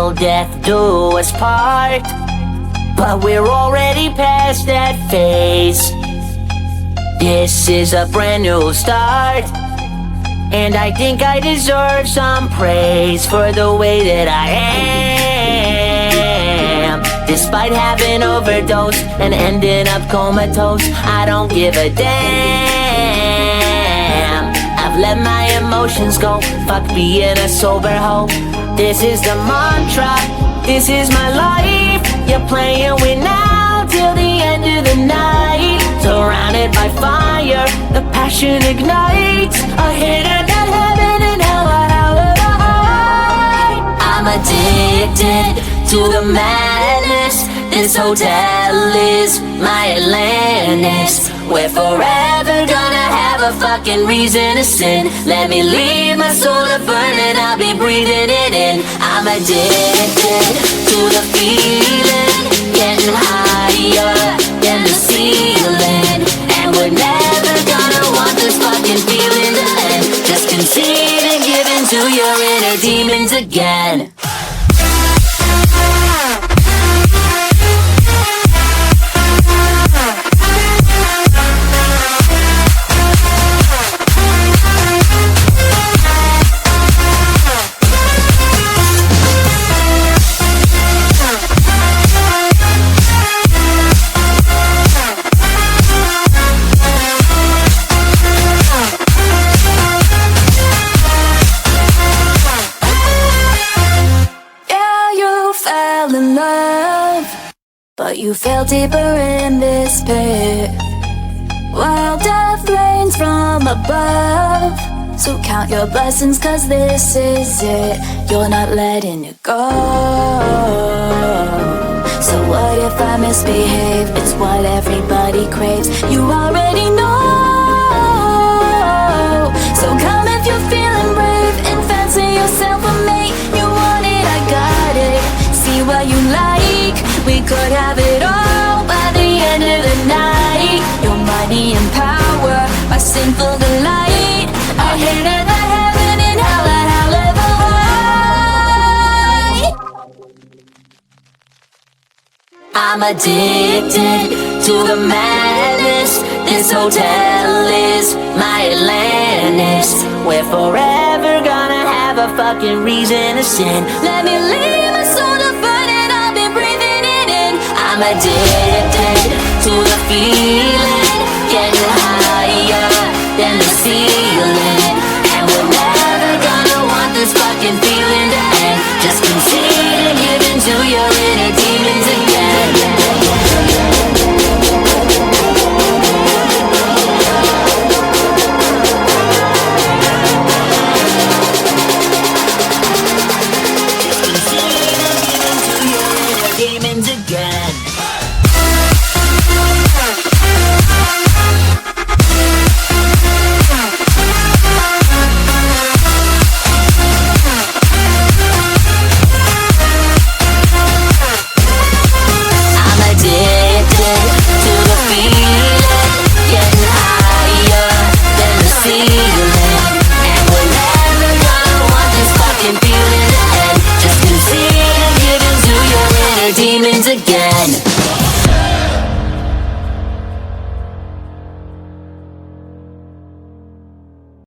till death do us part. But we're already past that phase. This is a brand new start, and I think I deserve some praise for the way that I am. Despite having overdosed and ending up comatose, I don't give a damn. I've let my emotions go, fuck being a sober hoe. This is the mantra, this is my life. You're playing with now till the end of the night. Surrounded by fire, the passion ignites. A hit at heaven and hell, I'm addicted to the madness. This hotel is my Atlantis. We're forever gonna have a fucking reason to sin. Let me leave my soul to burn and I'll be breathing it in. I'm addicted to the feeling, getting higher than the ceiling. And we're never gonna want this fucking feeling to end. Just concede and give in to your inner demons again. But you fell deeper in this pit, while death rains from above. So count your blessings, cause this is it. You're not letting it go. So what if I misbehave? It's what everybody craves. You already know. So come if you're feeling brave and fancy yourself a mate. You want it, I got it. See what you like. We could have it all by the end of the night. Your money and power, my sinful delight. I hit at the heaven and hell at however high. I'm addicted to the madness. This hotel is my Atlantis. We're forever gonna have a fucking reason to sin. Let me leave my soul to burn and I'll be breathing it in. I'm addicted to the feeling, getting higher than the ceiling.